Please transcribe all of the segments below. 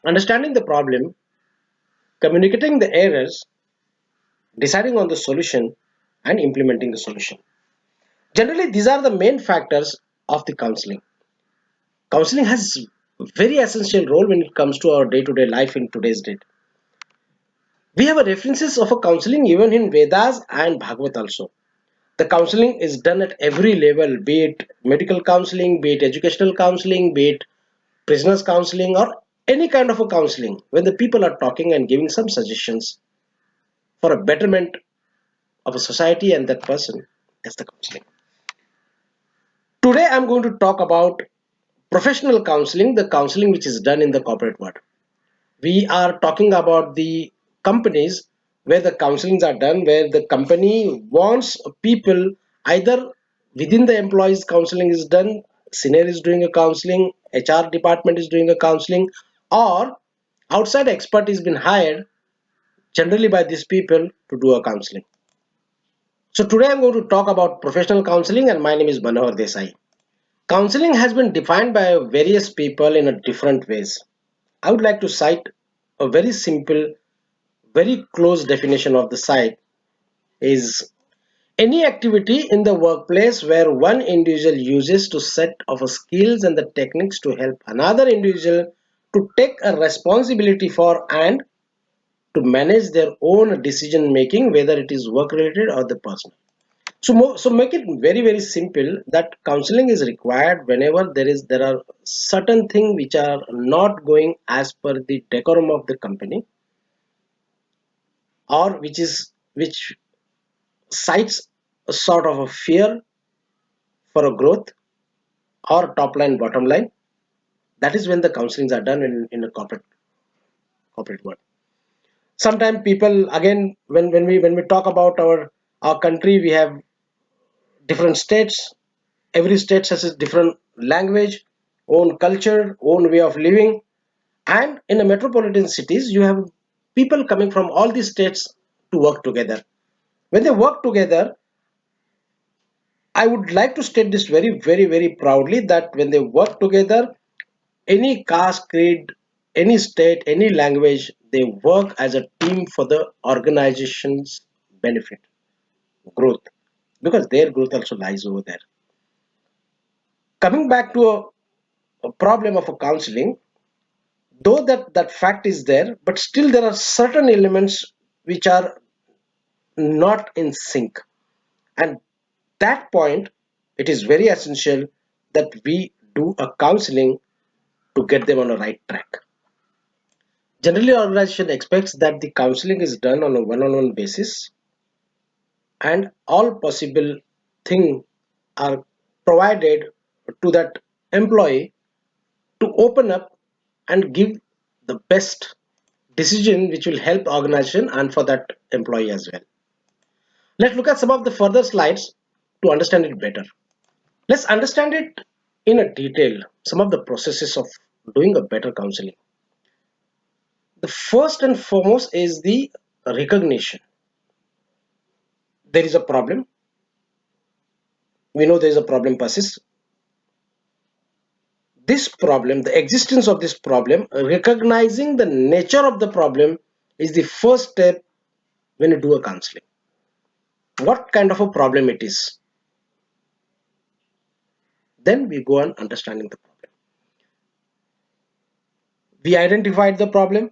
understanding the problem, communicating the errors, deciding on the solution, and implementing the solution. Generally, these are the main factors of the counseling. Counseling has very essential role when it comes to our day-to-day life in today's date. We have a references of a counseling even in Vedas and Bhagavad also. The counseling is done at every level, be it medical counseling, be it educational counseling, be it prisoners counseling, or any kind of a counseling when the people are talking and giving some suggestions for a betterment of a society and that person. That's the counseling. Today I'm going to talk about professional counseling, the counseling which is done in the corporate world. We are talking about the companies where the counselings are done, where the company wants people either within the employees counseling is done, senior is doing a counseling, HR department is doing a counseling, or outside expert is been hired generally by these people to do a counseling. So today I'm going to talk about professional counseling and my name is Manohar Desai. Counseling has been defined by various people in a different ways. I would like to cite a very simple, very close definition of the site is any activity in the workplace where one individual uses to set of skills and the techniques to help another individual to take a responsibility for and to manage their own decision making, whether it is work related or the personal. So make it very very simple that counseling is required whenever there are certain things which are not going as per the decorum of the company, or which cites a sort of a fear for a growth or top line bottom line. That is when the counselings are done in a corporate world. Sometimes people again when we talk about our country, we have different states. Every state has a different language, own culture, own way of living, and in the metropolitan cities you have people coming from all these states to work together. When they work together, I would like to state this very, very, very proudly that when they work together, any caste, creed, any state, any language, they work as a team for the organization's benefit, growth, because their growth also lies over there. Coming back to a problem of a counseling, though that fact is there, but still there are certain elements which are not in sync. And that point, it is very essential that we do a counseling to get them on a right track. Generally, organization expects that the counseling is done on a one-on-one basis and all possible things are provided to that employee to open up and give the best decision which will help organization and for that employee as well. Let's look at some of the further slides to understand it better. Let's understand it in a detail, some of the processes of doing a better counseling. The first and foremost is the recognition. There is a problem. We know there is a problem persists. This problem, the existence of this problem, recognizing the nature of the problem is the first step when you do a counseling. What kind of a problem it is? Then we go on understanding the problem. We identified the problem.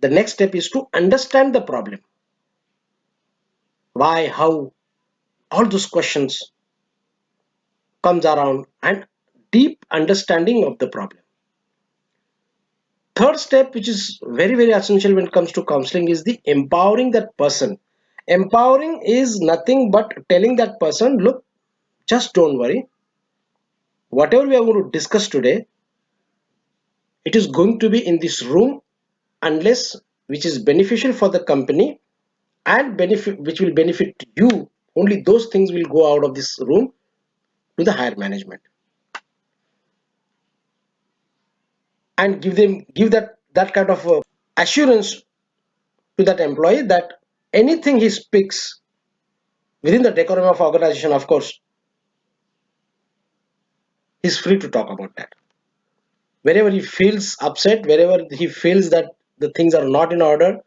The next step is to understand the problem. Why, how, all those questions comes around and deep understanding of the problem. Third step, which is very very essential when it comes to counseling, is the empowering that person. Empowering is nothing but telling that person, look, just don't worry, whatever we are going to discuss today, it is going to be in this room unless which is beneficial for the company and benefit which will benefit you, only those things will go out of this room to the higher management, and give that kind of assurance to that employee that anything he speaks within the decorum of organization, of course, he's free to talk about that. Wherever he feels upset, wherever he feels that the things are not in order,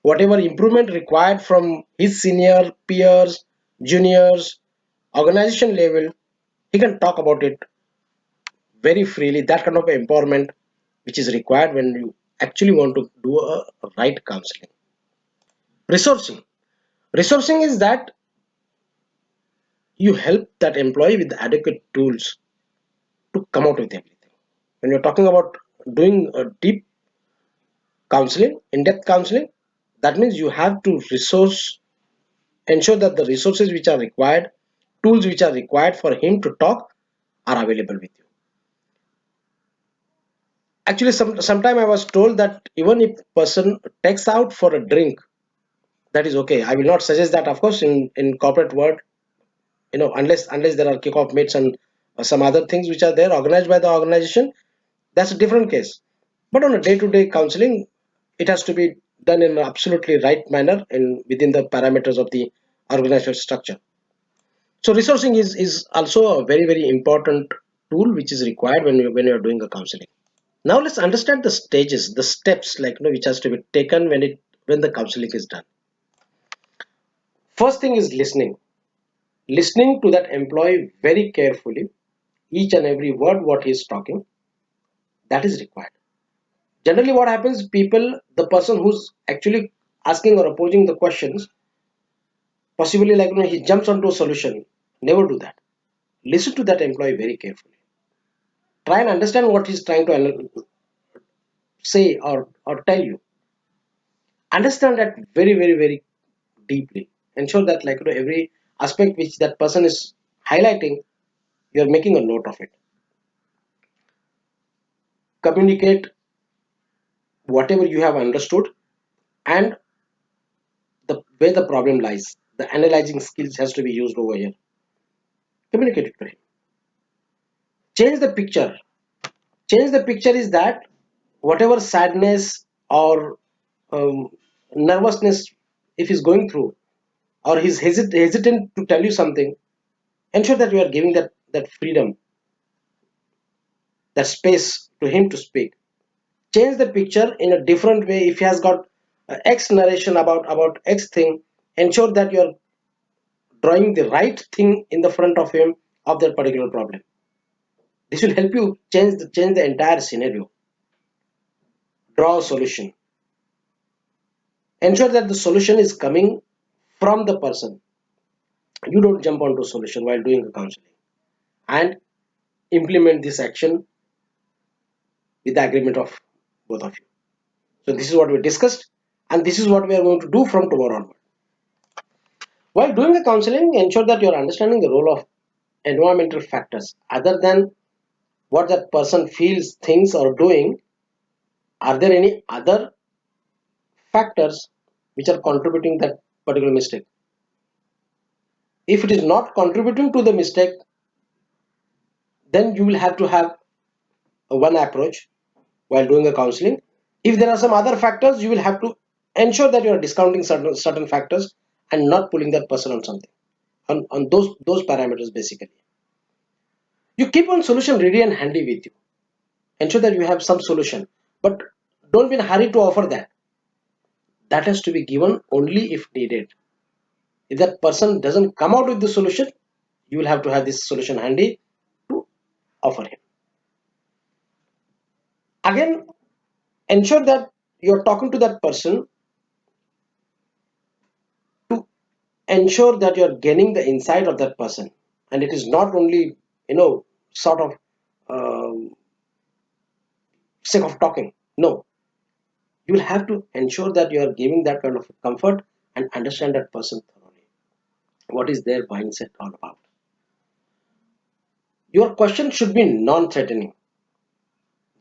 whatever improvement required from his senior peers, juniors, organization level, he can talk about it very freely. That kind of empowerment which is required when you actually want to do a right counseling. Resourcing. Resourcing is that you help that employee with adequate tools to come out with everything. When you're talking about doing a deep counseling, in-depth counseling, that means you have to resource, ensure that the resources which are required, tools which are required for him to talk are available with you. Actually, sometime I was told that even if person takes out for a drink, that is okay. I will not suggest that, of course, in corporate world, unless there are kickoff meets and some other things which are there organized by the organization, that's a different case. But on a day-to-day counseling, it has to be done in an absolutely right manner and within the parameters of the organizational structure. So resourcing is also a very very important tool which is required when you're doing a counseling. Now let's understand the stages, the steps, like which has to be taken when the counseling is done. First thing is listening. Listening to that employee very carefully, each and every word what he is talking, that is required. Generally what happens, people, the person who's actually asking or opposing the questions, possibly like he jumps onto a solution. Never do that. Listen to that employee very carefully. Try and understand what he's trying to say or tell you. Understand that very very very deeply. Ensure that every aspect which that person is highlighting, you're making a note of it. Communicate whatever you have understood and the where the problem lies. The analyzing skills has to be used over here. Communicate it to him. Change the picture. Change the picture is that whatever sadness or um, nervousness if he's going through, or he's hesitant to tell you something, ensure that you are giving that freedom, that space to him to speak. Change the picture in a different way. If he has got X narration about X thing, ensure that you are drawing the right thing in the front of him of that particular problem. This will help you change the entire scenario. Draw a solution. Ensure that the solution is coming from the person. You don't jump onto a solution while doing the counseling, and implement this action with the agreement of both of you. So this is what we discussed, and this is what we are going to do from tomorrow onward. While doing the counseling, ensure that you are understanding the role of environmental factors other than what that person feels, thinks, or doing. Are there any other factors which are contributing that particular mistake? If it is not contributing to the mistake, then you will have to have a one approach while doing a counseling. If there are some other factors, you will have to ensure that you are discounting certain factors and not pulling that person on something, on those parameters basically. You keep one solution ready and handy with you. Ensure that you have some solution, but don't be in a hurry to offer that. That has to be given only if needed. If that person doesn't come out with the solution, you will have to have this solution handy to offer him. Again, ensure that you're talking to that person to ensure that you're gaining the insight of that person, and it is not only sort of um, sake of talking. No, you will have to ensure that you are giving that kind of comfort and understand that person thoroughly. What is their mindset all about? Your question should be non-threatening.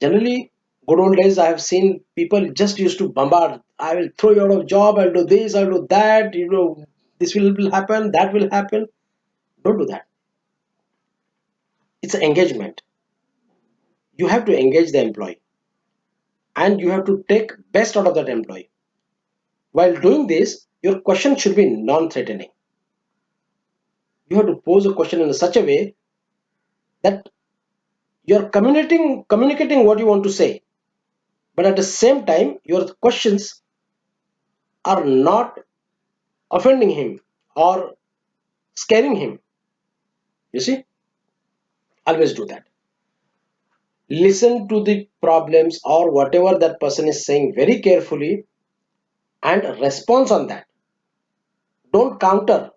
Generally, good old days, I have seen people just used to bombard. I will throw you out of job. I'll do this. I'll do that. This will happen. That will happen. Don't do that. It's an engagement. You have to engage the employee, and you have to take best out of that employee. While doing this, your question should be non-threatening. You have to pose a question in such a way that You're communicating what you want to say, but at the same time your questions are not offending him or scaring him. You see, always do that. Listen to the problems or whatever that person is saying very carefully and respond on that. Don't counter,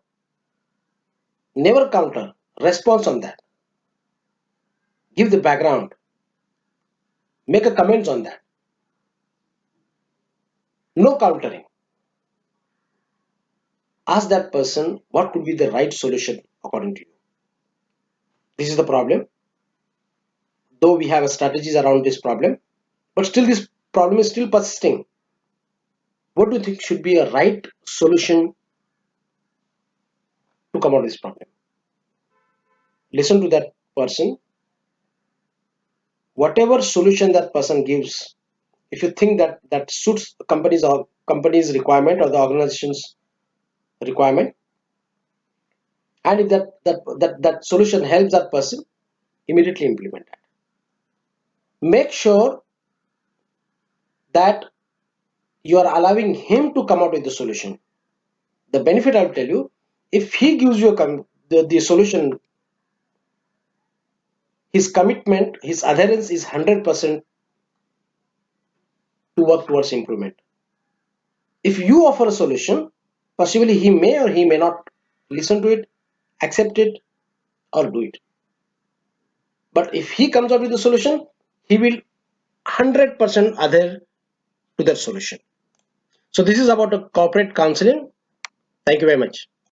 never counter, respond on that. Give the background, make a comments on that. No countering. Ask that person what could be the right solution according to you. This is the problem, though we have strategies around this problem, but still this problem is still persisting. What do you think should be a right solution to come out of this problem? Listen to that person. Whatever solution that person gives, if you think that that suits the company's requirement or the organization's requirement, and if that solution helps that person, immediately implement that. Make sure that you are allowing him to come out with the solution. The benefit, I'll tell you, if he gives you the solution, his commitment, his adherence is 100% to work towards improvement. If you offer a solution, possibly he may or he may not listen to it, accept it, or do it. But if he comes up with a solution, he will 100% adhere to that solution. So this is about a corporate counseling. Thank you very much.